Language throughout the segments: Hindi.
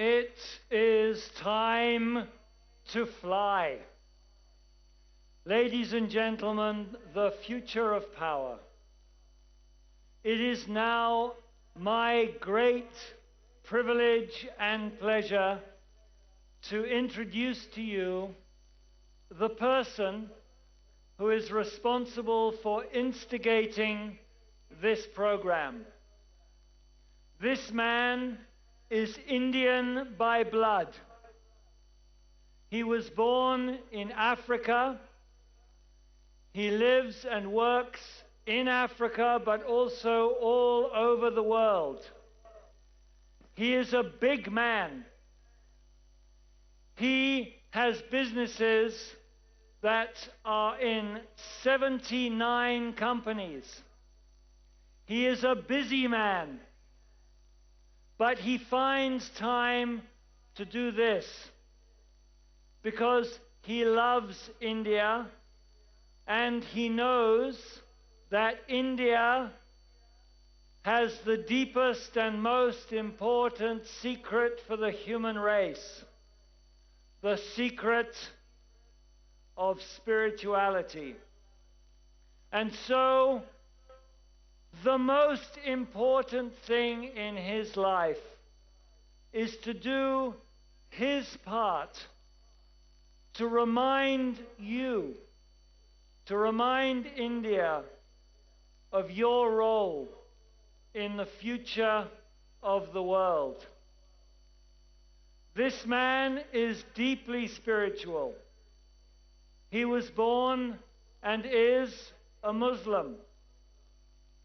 It is time to fly. Ladies and gentlemen, the future of power. It is now my great privilege and pleasure to introduce to you the person who is responsible for instigating this program. This man is Indian by blood. He was born in Africa. He lives and works in Africa, but also all over the world. He is a big man. He has businesses that are in 79 companies. He is a busy man, but he finds time to do this because he loves India and he knows that India has the deepest and most important secret for the human race, the secret of spirituality. And so, the most important thing in his life is to do his part to remind you, to remind India of your role in the future of the world. This man is deeply spiritual. He was born and is a Muslim.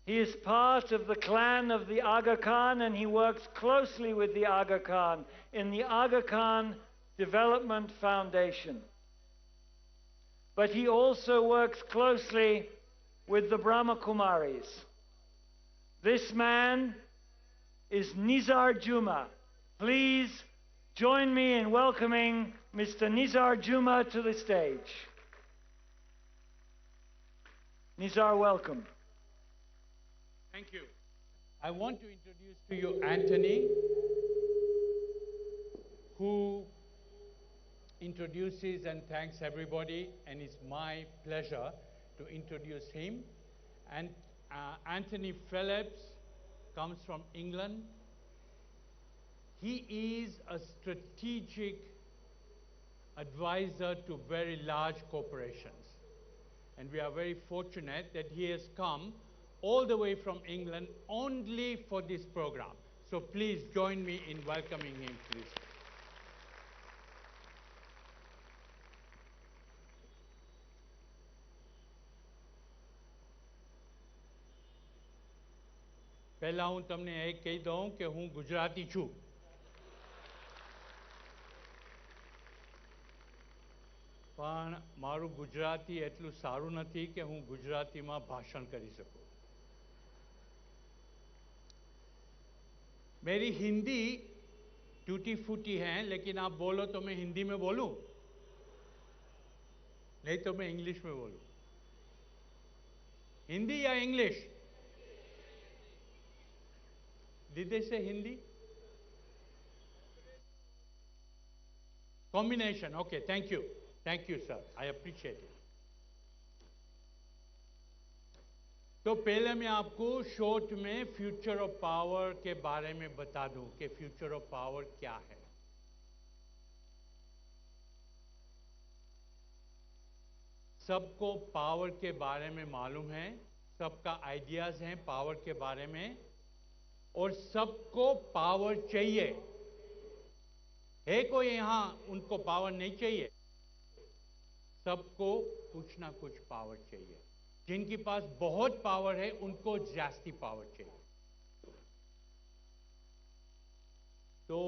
He is part of the clan of the Aga Khan, and he works closely with the Aga Khan in the Aga Khan Development Foundation. But he also works closely with the Brahma Kumaris. This man is Nizar Juma. Please join me in welcoming Mr. Nizar Juma to the stage. Nizar, welcome. Thank you. I want to introduce to you Anthony, who introduces and thanks everybody, and it's my pleasure to introduce him. And Anthony Phillips comes from England. He is a strategic advisor to very large corporations. And we are very fortunate that he has come all the way from England only for this program. So please join me in welcoming him, please. પહેલા હું તમને એ કહી દઉં કે હું ગુજરાતી છું. પણ મારું ગુજરાતી એટલું સારું નથી કે હું ગુજરાતીમાં ભાષણ કરી શકું. मेरी हिंदी टूटी फूटी है, लेकिन आप बोलो तो मैं हिंदी में बोलूं, नहीं तो मैं इंग्लिश में बोलूं. हिंदी या English? Did they say Hindi? Combination. Okay, thank you. Thank you, sir. I appreciate it. तो पहले मैं आपको शॉर्ट में फ्यूचर ऑफ पावर के बारे में बता दूं कि फ्यूचर ऑफ पावर क्या है. सबको पावर के बारे में मालूम है, सबका आइडियाज हैं पावर के बारे में, और सबको पावर चाहिए. है कोई यहां उनको पावर नहीं चाहिए? सबको कुछ ना कुछ पावर चाहिए. जिनके पास बहुत पावर है उनको जास्ती पावर चाहिए. तो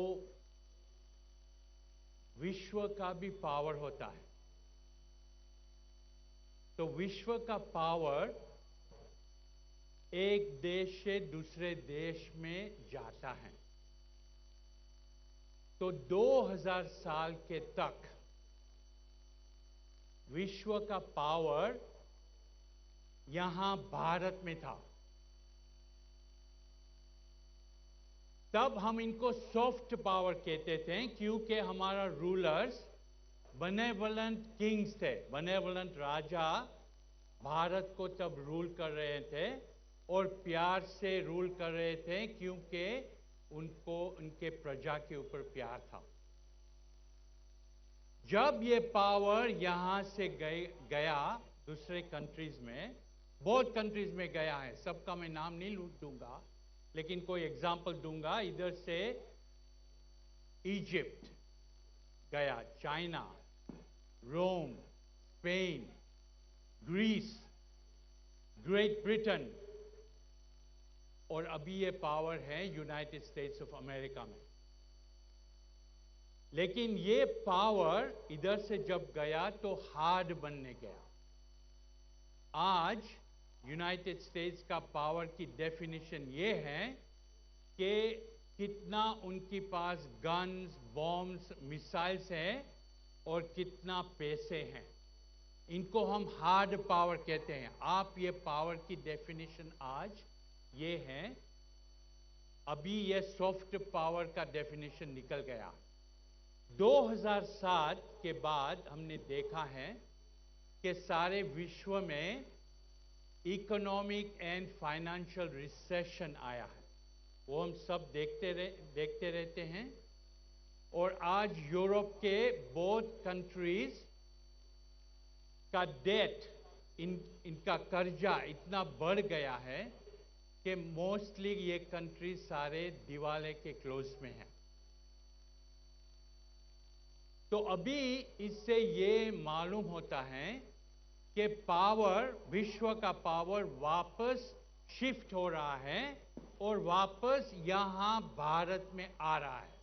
विश्व का भी पावर होता है. तो विश्व का पावर एक देश से दूसरे देश में जाता है. तो 2000 साल के तक विश्व का पावर यहां भारत में था. तब हम इनको सॉफ्ट पावर कहते थे, क्योंकि हमारा रूलर्स बेनेवलेंट किंग्स थे, बेनेवलेंट राजा भारत को तब रूल कर रहे थे और प्यार से रूल कर रहे थे, क्योंकि उनको उनके प्रजा के ऊपर प्यार था। जब ये पावर यहां से गया दूसरे कंट्रीज में, बहुत कंट्रीज में गया है, सबका मैं नाम नहीं दूंगा, लेकिन कोई एग्जांपल दूंगा। इधर से इजिप्ट गया, चाइना, रोम, स्पेन, ग्रीस, ग्रेट ब्रिटेन, और अभी ये पावर है यूनाइटेड स्टेट्स ऑफ अमेरिका में। लेकिन ये पावर इधर से जब गया तो हार्ड बनने गया। आज यूनाइटेड स्टेट्स का पावर की डेफिनेशन ये है कि कितना उनके पास गन्स, बॉम्ब्स, मिसाइल्स हैं और कितना पैसे हैं। इनको हम हार्ड पावर कहते हैं। आप ये पावर की डेफिनेशन आज ये है, अभी ये सॉफ्ट पावर का डेफिनेशन निकल गया। 2007 के बाद हमने देखा है कि सारे विश्व में इकोनॉमिक एंड फाइनेंशियल रिसेशन आया है, वो हम सब देखते रहते हैं। और आज यूरोप के बहुत कंट्रीज का डेट, इनका कर्जा इतना बढ़ गया है कि मोस्टली ये कंट्री सारे दिवाले के क्लोज में हैं। तो अभी इससे ये मालूम होता है कि पावर, विश्व का पावर वापस शिफ्ट हो रहा है और वापस यहां भारत में आ रहा है।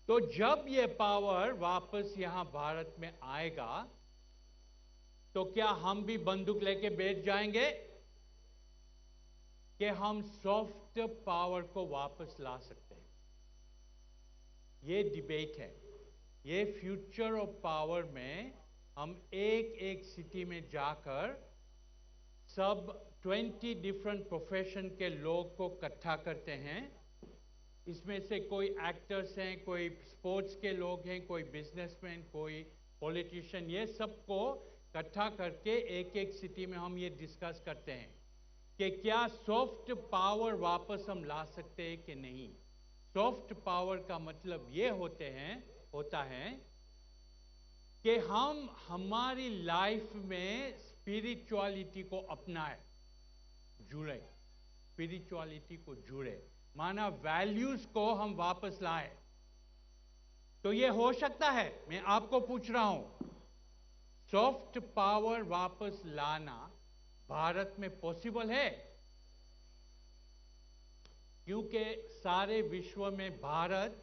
तो जब ये पावर वापस यहां भारत में आएगा तो क्या हम भी बंदूक लेके बैठ जाएंगे कि हम सॉफ्ट पावर को वापस ला सकते हैं? ये डिबेट है। ये फ्यूचर ऑफ पावर में हम एक एक सिटी में जाकर सब 20 डिफरेंट प्रोफेशन के लोग को इकट्ठा करते हैं। इसमें से कोई एक्टर्स हैं, कोई स्पोर्ट्स के लोग हैं, कोई बिजनेसमैन, कोई पॉलिटिशियन, ये सबको इकट्ठा करके एक एक सिटी में हम ये डिस्कस करते हैं कि क्या सॉफ्ट पावर वापस हम ला सकते हैं कि नहीं। सॉफ्ट पावर का मतलब ये होता है कि हम हमारी लाइफ में स्पिरिचुअलिटी को अपनाएं, जुड़े, स्पिरिचुअलिटी को जुड़े, माना वैल्यूज को हम वापस लाएं। तो ये हो सकता है? मैं आपको पूछ रहा हूं, सॉफ्ट पावर वापस लाना भारत में पॉसिबल है? क्योंकि सारे विश्व में भारत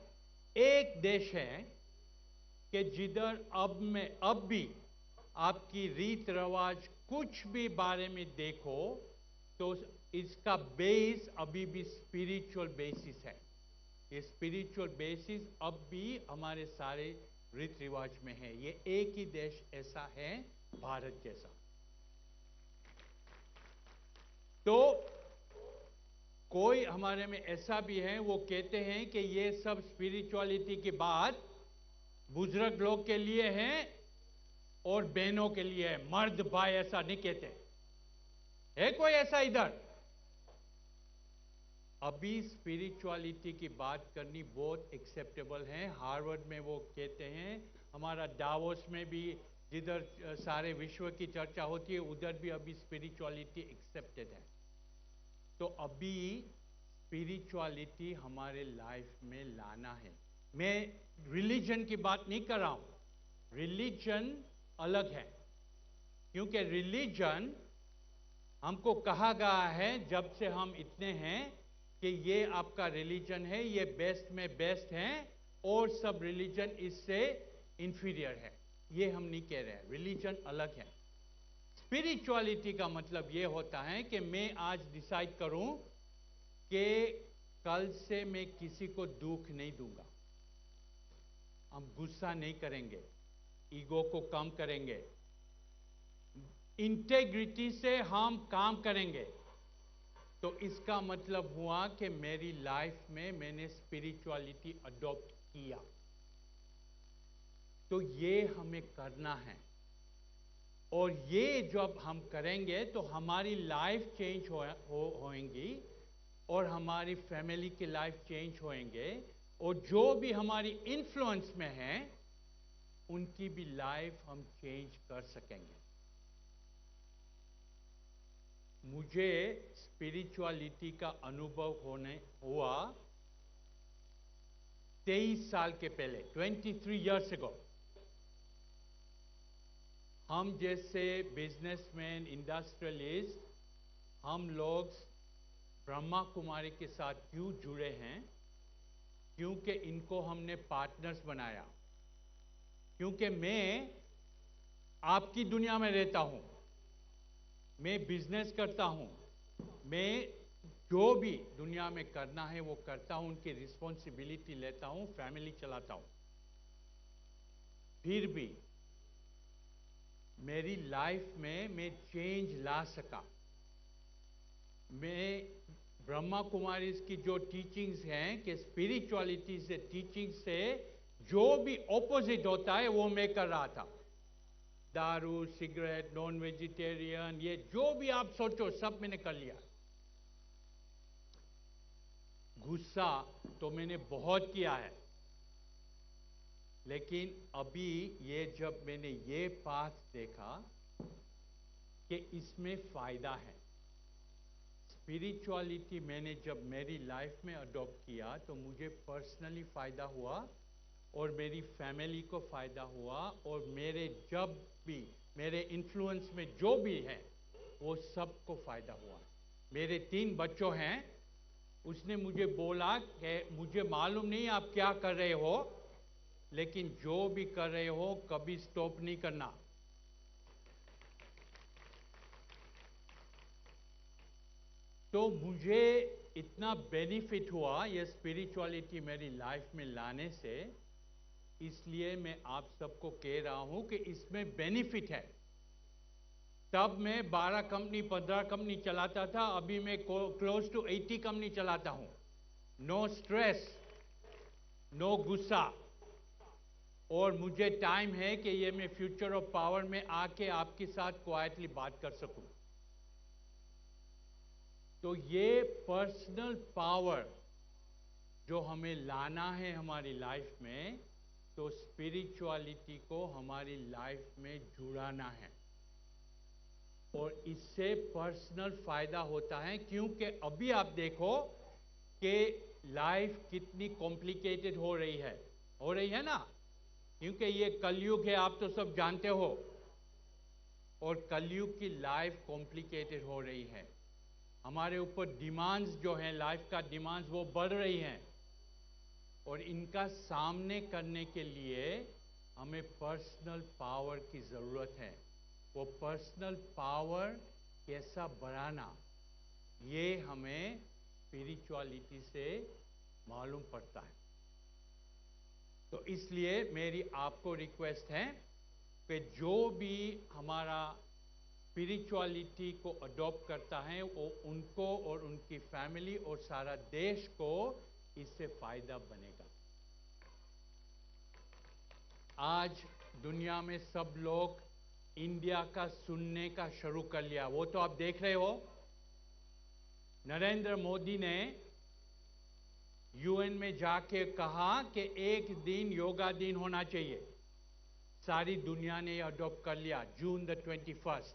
एक देश है कि जिधर अब भी आपकी रीत रिवाज कुछ भी बारे में देखो तो इसका बेस अभी भी स्पिरिचुअल बेसिस है। ये स्पिरिचुअल बेसिस अब भी हमारे सारे रीत रिवाज में है। ये एक ही देश ऐसा है, भारत जैसा। तो कोई हमारे में ऐसा भी है, वो कहते हैं कि ये सब स्पिरिचुअलिटी की बात बुजुर्ग लोग के लिए है और बहनों के लिए है, मर्द भाई ऐसा नहीं कहते। है कोई ऐसा इधर? अभी स्पिरिचुअलिटी की बात करनी बहुत एक्सेप्टेबल है। हार्वर्ड में वो कहते हैं, हमारा डावोस में भी जिधर सारे विश्व की चर्चा होती है उधर भी अभी स्पिरिचुअलिटी एक्सेप्टेड है। तो अभी स्पिरिचुअलिटी हमारे लाइफ में लाना है। मैं रिलीजन की बात नहीं कर रहा हूं, रिलीजन अलग है। क्योंकि रिलीजन हमको कहा गया है जब से हम इतने हैं कि ये आपका रिलीजन है, ये बेस्ट में बेस्ट है और सब रिलीजन इससे इंफीरियर है। ये हम नहीं कह रहे हैं, रिलीजन अलग है। स्पिरिचुअलिटी का मतलब ये होता है कि मैं आज डिसाइड करूं कि कल से मैं किसी को दुख नहीं दूंगा, हम गुस्सा नहीं करेंगे, ईगो को कम करेंगे, इंटेग्रिटी से हम काम करेंगे। तो इसका मतलब हुआ कि मेरी लाइफ में मैंने स्पिरिचुअलिटी अडॉप्ट किया। तो ये हमें करना है, और ये जब हम करेंगे तो हमारी लाइफ चेंज होएंगी, और हमारी फैमिली की लाइफ चेंज होएंगे, और जो भी हमारी इन्फ्लुएंस में हैं उनकी भी लाइफ हम चेंज कर सकेंगे। मुझे स्पिरिचुअलिटी का अनुभव हुआ 23 साल के पहले, 23 years ago। हम जैसे बिजनेसमैन, इंडस्ट्रियलिस्ट, हम लोग ब्रह्मा कुमारी के साथ क्यों जुड़े हैं? क्योंकि इनको हमने पार्टनर्स बनाया। क्योंकि मैं आपकी दुनिया में रहता हूं, मैं बिजनेस करता हूं, मैं जो भी दुनिया में करना है वो करता हूं, उनकी रिस्पॉन्सिबिलिटी लेता हूं, फैमिली चलाता हूं। फिर भी मेरी लाइफ में मैं चेंज ला सका। मैं ब्रह्मा कुमारी की जो टीचिंग्स हैं कि स्पिरिचुअलिटी से, टीचिंग से जो भी ऑपोजिट होता है वो मैं कर रहा था। दारू, सिगरेट, नॉन वेजिटेरियन, ये जो भी आप सोचो सब मैंने कर लिया। गुस्सा तो मैंने बहुत किया है, लेकिन अभी ये जब मैंने ये पाथ देखा कि इसमें फायदा है, स्पिरिचुअलिटी मैंने जब मेरी लाइफ में अडॉप्ट किया तो मुझे पर्सनली फायदा हुआ, और मेरी फैमिली को फायदा हुआ, और मेरे जब भी मेरे इन्फ्लुएंस में जो भी है वो सबको फायदा हुआ। मेरे 3 बच्चों हैं, उसने मुझे बोला कि मुझे मालूम नहीं आप क्या कर रहे हो, लेकिन जो भी कर रहे हो कभी स्टॉप नहीं करना। तो मुझे इतना बेनिफिट हुआ ये स्पिरिचुअलिटी मेरी लाइफ में लाने से, इसलिए मैं आप सबको कह रहा हूं कि इसमें बेनिफिट है। तब मैं 12 कंपनी, 15 कंपनी चलाता था, अभी मैं क्लोज टू 80 कंपनी चलाता हूं। नो स्ट्रेस, नो गुस्सा, और मुझे टाइम है कि ये मैं फ्यूचर ऑफ पावर में आके आपके साथ क्वाइटली बात कर सकूं। तो ये पर्सनल पावर जो हमें लाना है हमारी लाइफ में, तो स्पिरिचुअलिटी को हमारी लाइफ में जुड़ाना है, और इससे पर्सनल फायदा होता है। क्योंकि अभी आप देखो कि लाइफ कितनी कॉम्प्लिकेटेड हो रही है ना, क्योंकि ये कलयुग है, आप तो सब जानते हो, और कलयुग की लाइफ कॉम्प्लिकेटेड हो रही है। हमारे ऊपर डिमांड्स जो हैं, लाइफ का डिमांड्स, वो बढ़ रही हैं, और इनका सामने करने के लिए हमें पर्सनल पावर की ज़रूरत है। वो पर्सनल पावर कैसा बढ़ाना, ये हमें स्पिरिचुअलिटी से मालूम पड़ता है। तो इसलिए मेरी आपको रिक्वेस्ट है कि जो भी हमारा स्पिरिचुअलिटी को अडॉप्ट करता है वो उनको और उनकी फैमिली और सारा देश को इससे फायदा बनेगा। आज दुनिया में सब लोग इंडिया का सुनने का शुरू कर लिया, वो तो आप देख रहे हो। नरेंद्र मोदी ने यूएन में जाके कहा कि एक दिन योगा दिन होना चाहिए। सारी दुनिया ने अडॉप्ट कर लिया, जून 21।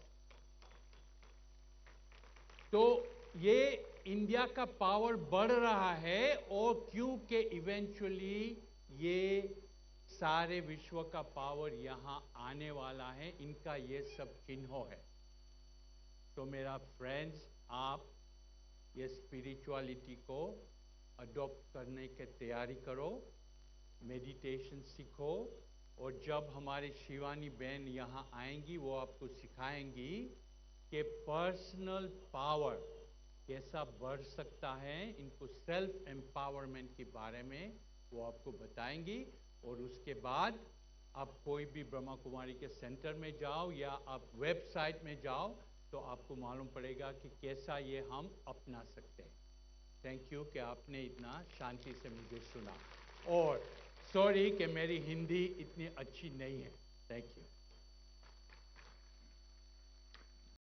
तो ये इंडिया का पावर बढ़ रहा है, और क्योंकि इवेंचुअली ये सारे विश्व का पावर यहां आने वाला है, इनका ये सब चिन्ह है। तो मेरा फ्रेंड्स, आप ये स्पिरिचुअलिटी को अडॉप्ट करने की तैयारी करो, मेडिटेशन सीखो, और जब हमारी शिवानी बहन यहाँ आएंगी वो आपको सिखाएंगी कि पर्सनल पावर कैसा बढ़ सकता है। इनको सेल्फ एम्पावरमेंट के बारे में वो आपको बताएंगी, और उसके बाद आप कोई भी ब्रह्मा कुमारी के सेंटर में जाओ या आप वेबसाइट में जाओ, तो आपको मालूम पड़ेगा कि कैसा ये हम अपना सकते हैं। थैंक यू कि आपने इतना शांति से मुझे सुना, और सॉरी कि मेरी हिंदी इतनी अच्छी नहीं है। Thank you.